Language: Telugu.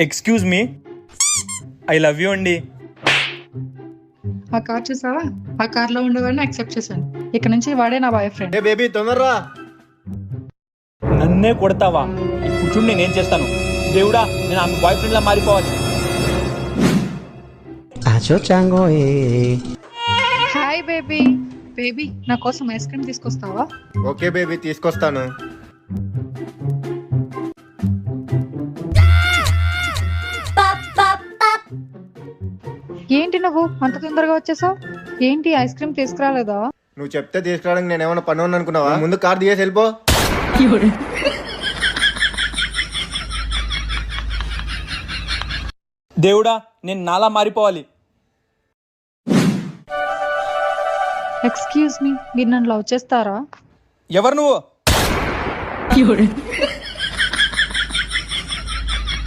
Excuse me, I love you అండి. ఆ కార్ చూసావా? ఆ కార్ లో ఉండేవాడిని యాక్సెప్ట్ చేశాను. ఇక నుంచి వాడే నా బాయ్ ఫ్రెండ్. ఏ బేబీ తొందరరా. నన్నే కొడతావా? ఇప్పుడు చూడు నేనేం చేస్తాను. దేవుడా, నేను ఆమె బాయ్ ఫ్రెండ్ లా మారిపోవాలి. Hi baby. బేబీ, నా కోసం ఐస్ క్రీమ్ తీసుకొస్తావా? ఓకే బేబీ, తీసుకొస్తాను. ఏంటి నువ్వు అంత తొందరగా వచ్చేసావు? ఏంటి ఐస్ క్రీమ్ తీసుకురాలేదా? నువ్వు చెప్తే తీసుకురావడానికి నేను ఏమైనా పని అనుకున్నావా? ముందు కార్ దిగేసి వెళ్ళిపో. దేవుడా, నేను నాలా మారిపోవాలి. ఎక్స్క్యూజ్ మీ, మీరు నన్ను లవ్ చేస్తారా? ఎవరు నువ్వు?